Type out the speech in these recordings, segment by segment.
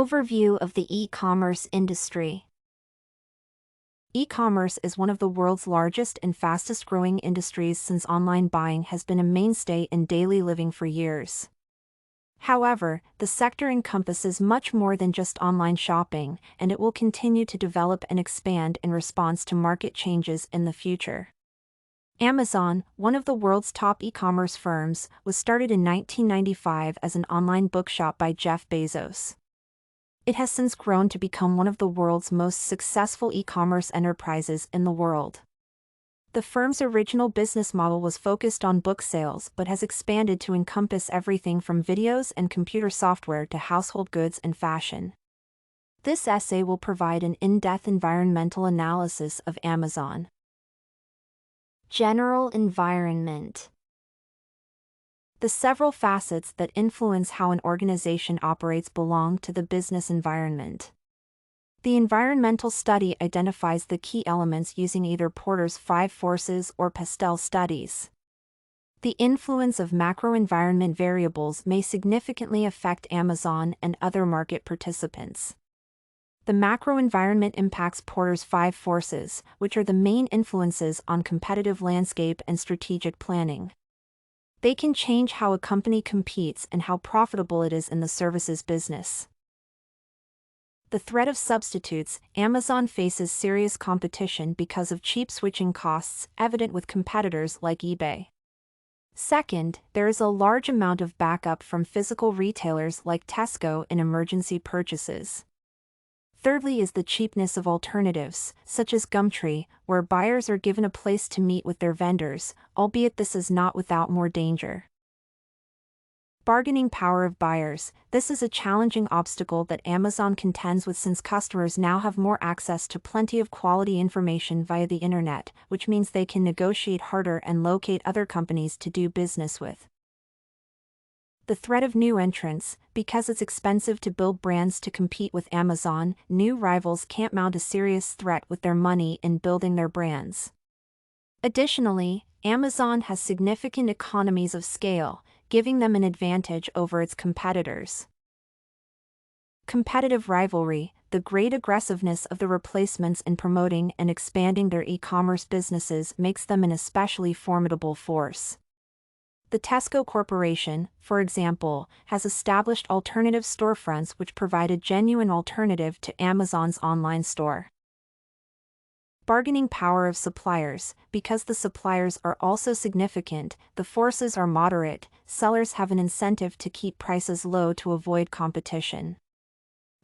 Overview of the e-commerce industry. E-commerce is one of the world's largest and fastest-growing industries since online buying has been a mainstay in daily living for years. However, the sector encompasses much more than just online shopping, and it will continue to develop and expand in response to market changes in the future. Amazon, one of the world's top e-commerce firms, was started in 1995 as an online bookshop by Jeff Bezos. It has since grown to become one of the world's most successful e-commerce enterprises in the world. The firm's original business model was focused on book sales but has expanded to encompass everything from videos and computer software to household goods and fashion. This essay will provide an in-depth environmental analysis of Amazon. General environment. The several facets that influence how an organization operates belong to the business environment. The environmental study identifies the key elements using either Porter's 5 forces or Pastel studies. The influence of macro-environment variables may significantly affect Amazon and other market participants. The macro-environment impacts Porter's 5 forces, which are the main influences on competitive landscape and strategic planning. They can change how a company competes and how profitable it is in the services business. The threat of substitutes. Amazon faces serious competition because of cheap switching costs, evident with competitors like eBay. Second, there is a large amount of backup from physical retailers like Tesco in emergency purchases. Thirdly is the cheapness of alternatives, such as Gumtree, where buyers are given a place to meet with their vendors, albeit this is not without more danger. Bargaining power of buyers. This is a challenging obstacle that Amazon contends with since customers now have more access to plenty of quality information via the internet, which means they can negotiate harder and locate other companies to do business with. The threat of new entrants. Because it's expensive to build brands to compete with Amazon, new rivals can't mount a serious threat with their money in building their brands. Additionally, Amazon has significant economies of scale, giving them an advantage over its competitors. Competitive rivalry. The great aggressiveness of the replacements in promoting and expanding their e-commerce businesses makes them an especially formidable force. The Tesco Corporation, for example, has established alternative storefronts which provide a genuine alternative to Amazon's online store. Bargaining power of suppliers. Because the suppliers are also significant, the forces are moderate, sellers have an incentive to keep prices low to avoid competition.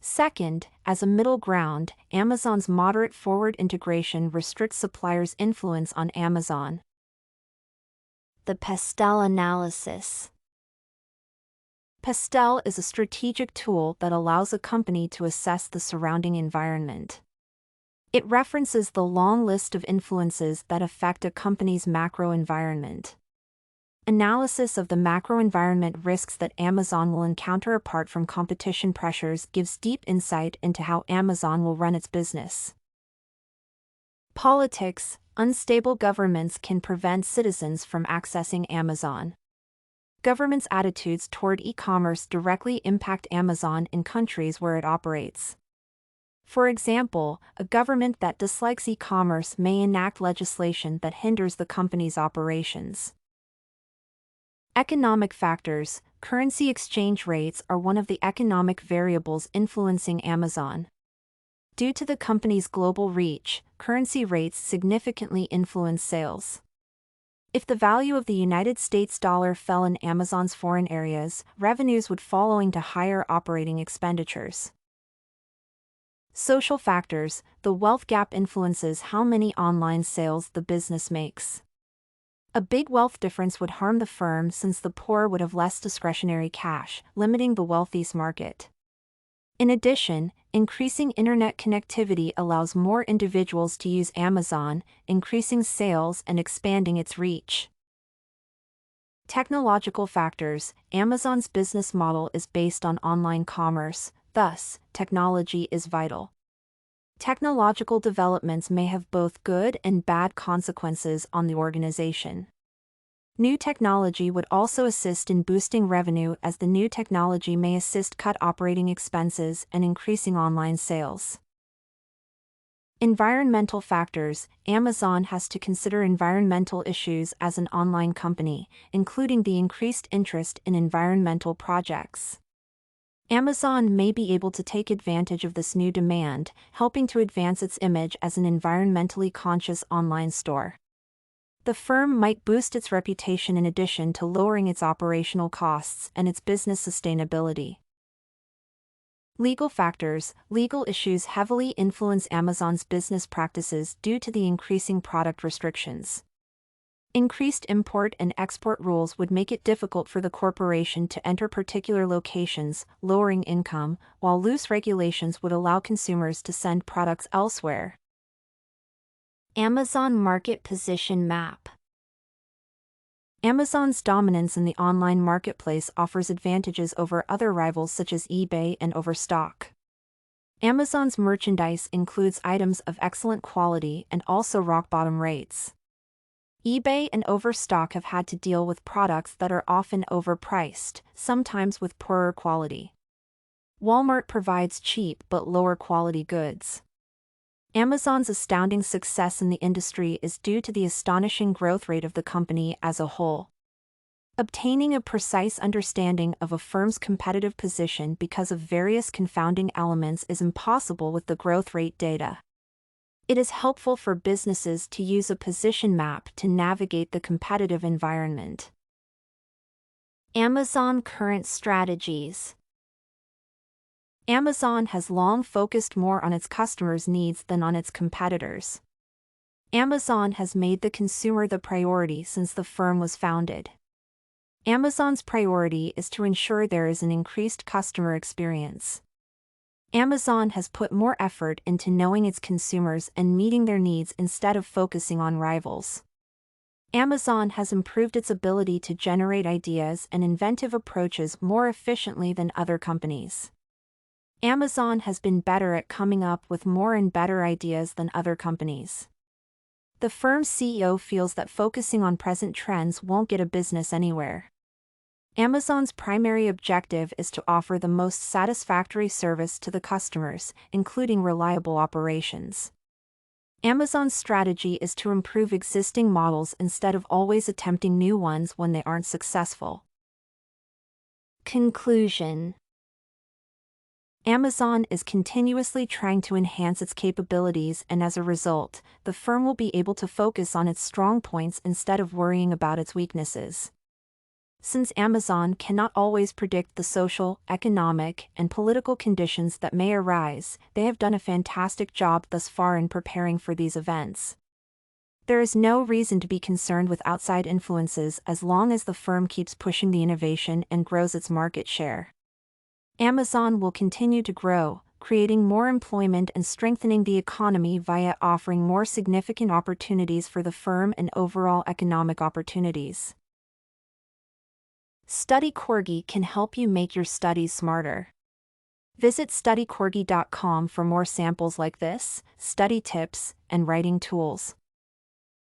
Second, as a middle ground, Amazon's moderate forward integration restricts suppliers' influence on Amazon. The Pastel analysis. Pastel is a strategic tool that allows a company to assess the surrounding environment. It references the long list of influences that affect a company's macro environment. Analysis of the macro environment risks that Amazon will encounter apart from competition pressures gives deep insight into how Amazon will run its business. Politics. Unstable governments can prevent citizens from accessing Amazon. Governments' attitudes toward e-commerce directly impact Amazon in countries where it operates. For example, a government that dislikes e-commerce may enact legislation that hinders the company's operations. Economic factors. Currency exchange rates are one of the economic variables influencing Amazon. Due to the company's global reach, currency rates significantly influence sales. If the value of the United States dollar fell in Amazon's foreign areas, revenues would fall owing to higher operating expenditures. Social factors. The wealth gap influences how many online sales the business makes. A big wealth difference would harm the firm since the poor would have less discretionary cash, limiting the wealthy's market. In addition, increasing internet connectivity allows more individuals to use Amazon, increasing sales and expanding its reach. Technological factors. Amazon's business model is based on online commerce, thus, technology is vital. Technological developments may have both good and bad consequences on the organization. New technology would also assist in boosting revenue, as the new technology may assist cut operating expenses and increasing online sales. Environmental factors. Amazon has to consider environmental issues as an online company, including the increased interest in environmental projects. Amazon may be able to take advantage of this new demand, helping to advance its image as an environmentally conscious online store. The firm might boost its reputation in addition to lowering its operational costs and its business sustainability. Legal factors. Legal issues heavily influence Amazon's business practices due to the increasing product restrictions. Increased import and export rules would make it difficult for the corporation to enter particular locations, lowering income, while loose regulations would allow consumers to send products elsewhere. Amazon Market Position Map. Amazon's dominance in the online marketplace offers advantages over other rivals such as eBay and Overstock. Amazon's merchandise includes items of excellent quality and also rock-bottom rates. eBay and Overstock have had to deal with products that are often overpriced, sometimes with poorer quality. Walmart provides cheap but lower quality goods. Amazon's astounding success in the industry is due to the astonishing growth rate of the company as a whole. Obtaining a precise understanding of a firm's competitive position because of various confounding elements is impossible with the growth rate data. It is helpful for businesses to use a position map to navigate the competitive environment. Amazon current strategies. Amazon has long focused more on its customers' needs than on its competitors. Amazon has made the consumer the priority since the firm was founded. Amazon's priority is to ensure there is an increased customer experience. Amazon has put more effort into knowing its consumers and meeting their needs instead of focusing on rivals. Amazon has improved its ability to generate ideas and inventive approaches more efficiently than other companies. Amazon has been better at coming up with more and better ideas than other companies. The firm's CEO feels that focusing on present trends won't get a business anywhere. Amazon's primary objective is to offer the most satisfactory service to the customers, including reliable operations. Amazon's strategy is to improve existing models instead of always attempting new ones when they aren't successful. Conclusion. Amazon is continuously trying to enhance its capabilities, and as a result, the firm will be able to focus on its strong points instead of worrying about its weaknesses. Since Amazon cannot always predict the social, economic, and political conditions that may arise, they have done a fantastic job thus far in preparing for these events. There is no reason to be concerned with outside influences as long as the firm keeps pushing the innovation and grows its market share. Amazon will continue to grow, creating more employment and strengthening the economy via offering more significant opportunities for the firm and overall economic opportunities. Study Corgi can help you make your studies smarter. Visit studycorgi.com for more samples like this, study tips, and writing tools.